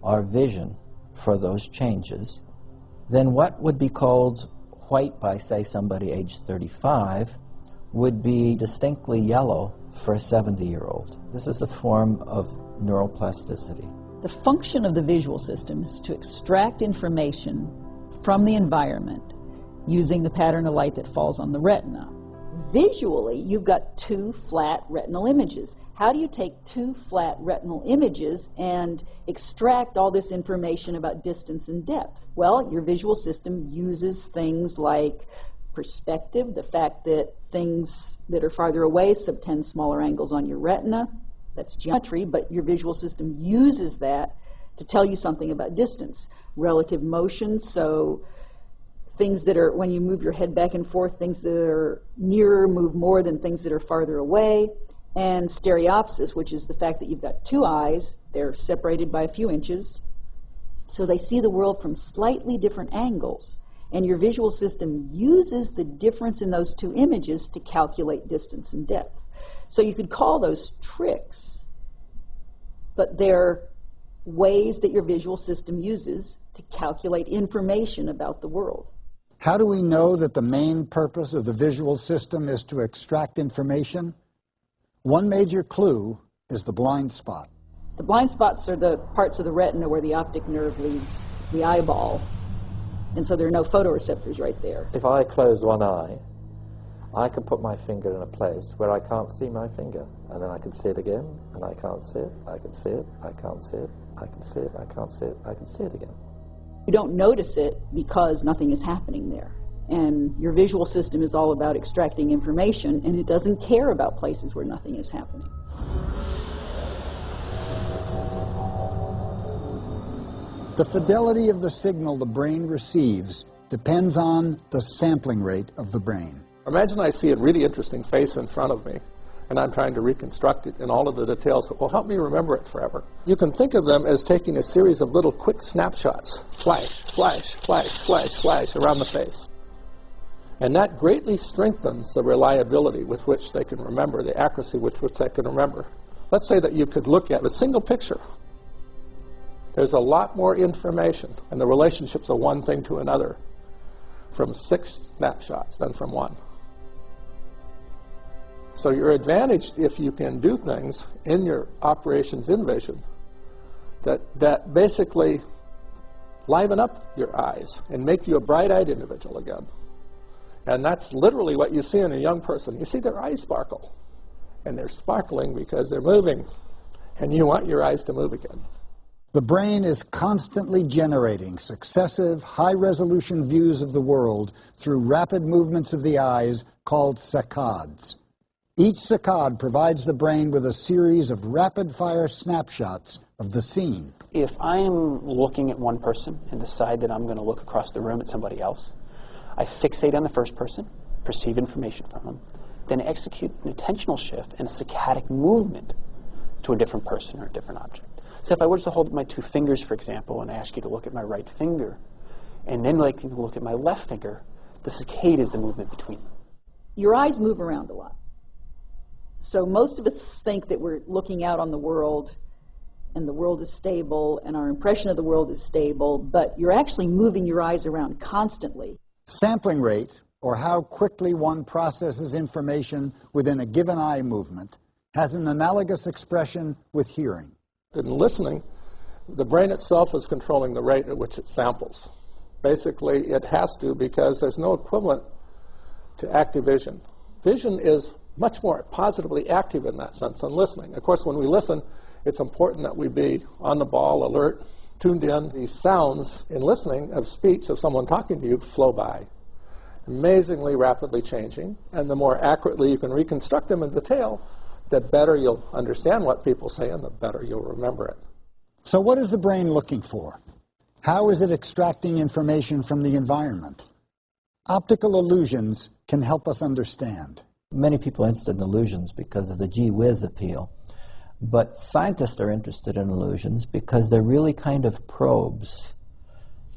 our vision for those changes, then what would be called white by, say, somebody aged 35 would be distinctly yellow for a 70-year-old. This is a form of neuroplasticity. The function of the visual system is to extract information from the environment using the pattern of light that falls on the retina. Visually, you've got two flat retinal images. How do you take two flat retinal images and extract all this information about distance and depth? Well, your visual system uses things like perspective, the fact that things that are farther away subtend smaller angles on your retina. That's geometry, but your visual system uses that to tell you something about distance. Relative motion, so things that are, when you move your head back and forth, things that are nearer move more than things that are farther away. And stereopsis, which is the fact that you've got two eyes, they're separated by a few inches, so they see the world from slightly different angles. And your visual system uses the difference in those two images to calculate distance and depth. So you could call those tricks, but they're ways that your visual system uses to calculate information about the world. How do we know that the main purpose of the visual system is to extract information? One major clue is the blind spot. The blind spots are the parts of the retina where the optic nerve leaves the eyeball, and so there are no photoreceptors right there. If I close one eye, I can put my finger in a place where I can't see my finger, and then I can see it again, and I can't see it, I can see it, I can't see it, I can see it, I can't see it, I can see it again. You don't notice it because nothing is happening there. And your visual system is all about extracting information, and it doesn't care about places where nothing is happening. The fidelity of the signal the brain receives depends on the sampling rate of the brain. Imagine I see a really interesting face in front of me, and I'm trying to reconstruct it in all of the details that will help me remember it forever. You can think of them as taking a series of little quick snapshots, flash, flash, flash, flash, flash, around the face. And that greatly strengthens the reliability with which they can remember, the accuracy with which they can remember. Let's say that you could look at a single picture. There's a lot more information, and the relationships of one thing to another from 6 snapshots than from 1. So you're advantaged if you can do things in your operations in vision that basically liven up your eyes and make you a bright-eyed individual again. And that's literally what you see in a young person. You see their eyes sparkle, and they're sparkling because they're moving, and you want your eyes to move again. The brain is constantly generating successive high-resolution views of the world through rapid movements of the eyes called saccades. Each saccade provides the brain with a series of rapid-fire snapshots of the scene. If I'm looking at one person and decide that I'm going to look across the room at somebody else, I fixate on the first person, perceive information from them, then execute an attentional shift and a saccadic movement to a different person or a different object. So if I were to hold my 2 fingers, for example, and ask you to look at my right finger, and then like you to look at my left finger, the saccade is the movement between them. Your eyes move around a lot. So most of us think that we're looking out on the world, and the world is stable, and our impression of the world is stable, but you're actually moving your eyes around constantly. Sampling rate, or how quickly one processes information within a given eye movement, has an analogous expression with hearing. In listening, the brain itself is controlling the rate at which it samples. Basically, it has to, because there's no equivalent to active vision. Vision is much more positively active in that sense than listening. Of course, when we listen, it's important that we be on the ball, alert, tuned in. These sounds in listening of speech of someone talking to you flow by, amazingly rapidly changing, and the more accurately you can reconstruct them in detail, the better you'll understand what people say and the better you'll remember it. So what is the brain looking for? How is it extracting information from the environment? Optical illusions can help us understand. Many people are interested in illusions because of the gee whiz appeal. But scientists are interested in illusions because they're really kind of probes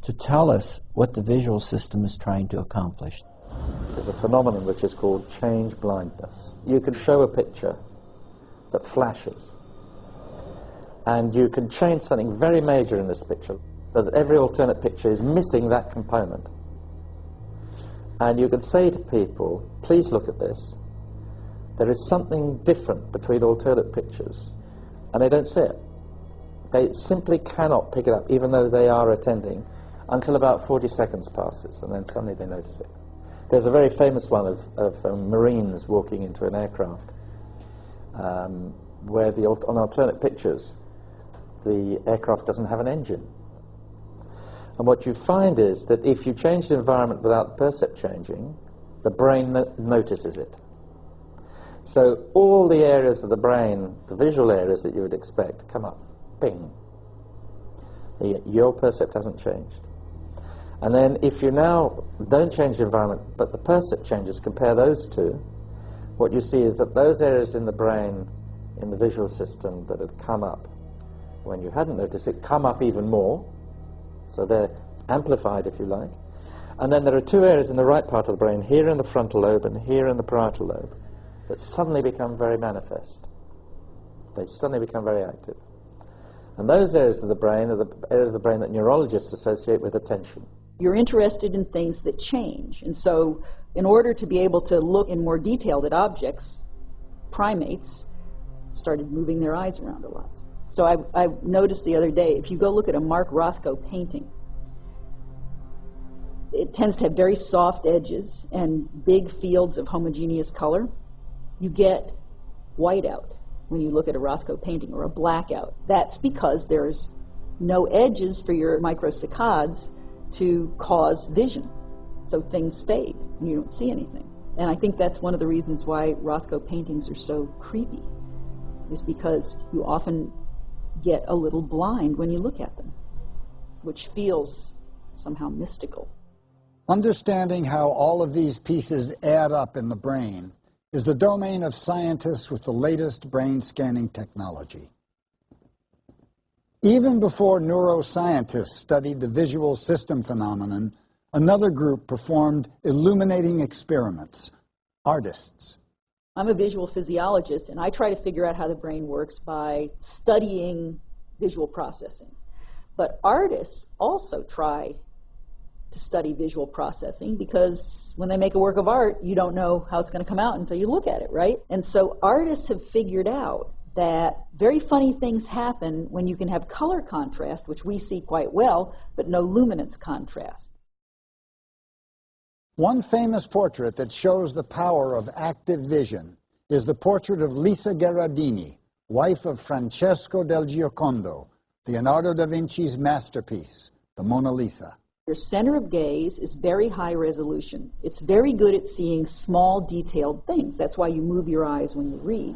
to tell us what the visual system is trying to accomplish. There's a phenomenon which is called change blindness. You can show a picture that flashes, And you can change something very major in this picture, but every alternate picture is missing that component. And you could say to people, please look at this. There is something different between alternate pictures, and they don't see it. They simply cannot pick it up, even though they are attending, until about 40 seconds passes, and then suddenly they notice it. There's a very famous one of Marines walking into an aircraft, where on alternate pictures, the aircraft doesn't have an engine. And what you find is that if you change the environment without the percept changing, the brain notices it. So all the areas of the brain, the visual areas that you would expect, come up. Bing. Your percept hasn't changed. And then if you now don't change the environment, but the percept changes, compare those two, what you see is that those areas in the brain, in the visual system that had come up when you hadn't noticed it, come up even more. So they're amplified, if you like. And then there are two areas in the right part of the brain, here in the frontal lobe and here in the parietal lobe, that suddenly become very manifest. They suddenly become very active. And those areas of the brain are the areas of the brain that neurologists associate with attention. You're interested in things that change. And so in order to be able to look in more detail at objects, primates started moving their eyes around a lot. So I noticed the other day, if you go look at a Mark Rothko painting, it tends to have very soft edges and big fields of homogeneous color. You get whiteout when you look at a Rothko painting, or a blackout. That's because there's no edges for your microsaccades to cause vision. So things fade and you don't see anything. And I think that's one of the reasons why Rothko paintings are so creepy, is because you often get a little blind when you look at them, which feels somehow mystical. Understanding how all of these pieces add up in the brain is the domain of scientists with the latest brain scanning technology. Even before neuroscientists studied the visual system phenomenon, another group performed illuminating experiments: artists. I'm a visual physiologist, and I try to figure out how the brain works by studying visual processing. But artists also try to study visual processing, because when they make a work of art, you don't know how it's going to come out until you look at it, right? And so artists have figured out that very funny things happen when you can have color contrast, which we see quite well, but no luminance contrast. One famous portrait that shows the power of active vision is the portrait of Lisa Gherardini, wife of Francesco del Giocondo, Leonardo da Vinci's masterpiece, the Mona Lisa. Your center of gaze is very high resolution. It's very good at seeing small, detailed things. That's why you move your eyes when you read.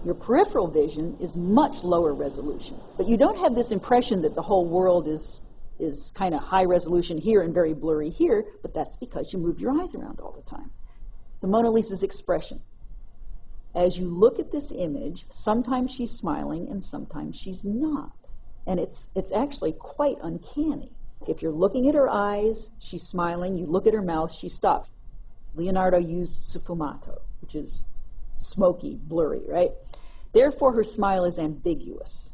Your peripheral vision is much lower resolution. But you don't have this impression that the whole world is kind of high resolution here and very blurry here, but that's because you move your eyes around all the time. The Mona Lisa's expression. As you look at this image, sometimes she's smiling and sometimes she's not. And it's actually quite uncanny. If you're looking at her eyes, she's smiling. You look at her mouth, she stops. Leonardo used sfumato, which is smoky, blurry, right? Therefore, her smile is ambiguous.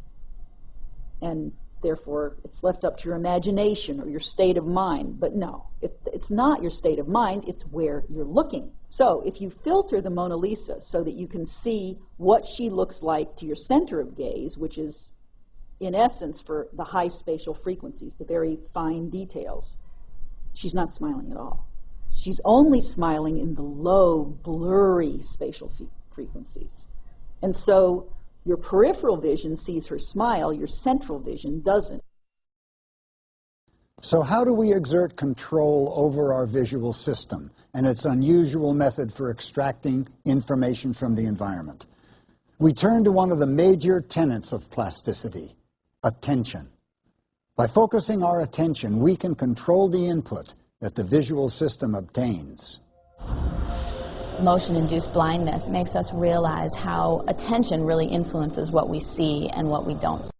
And therefore, it's left up to your imagination or your state of mind. But no, it's not your state of mind, it's where you're looking. So if you filter the Mona Lisa so that you can see what she looks like to your center of gaze, which is in essence for the high spatial frequencies, the very fine details, she's not smiling at all. She's only smiling in the low, blurry spatial frequencies. And so your peripheral vision sees her smile, your central vision doesn't. So how do we exert control over our visual system and its unusual method for extracting information from the environment? We turn to one of the major tenets of plasticity: attention. By focusing our attention, we can control the input that the visual system obtains. Motion-induced blindness makes us realize how attention really influences what we see and what we don't see.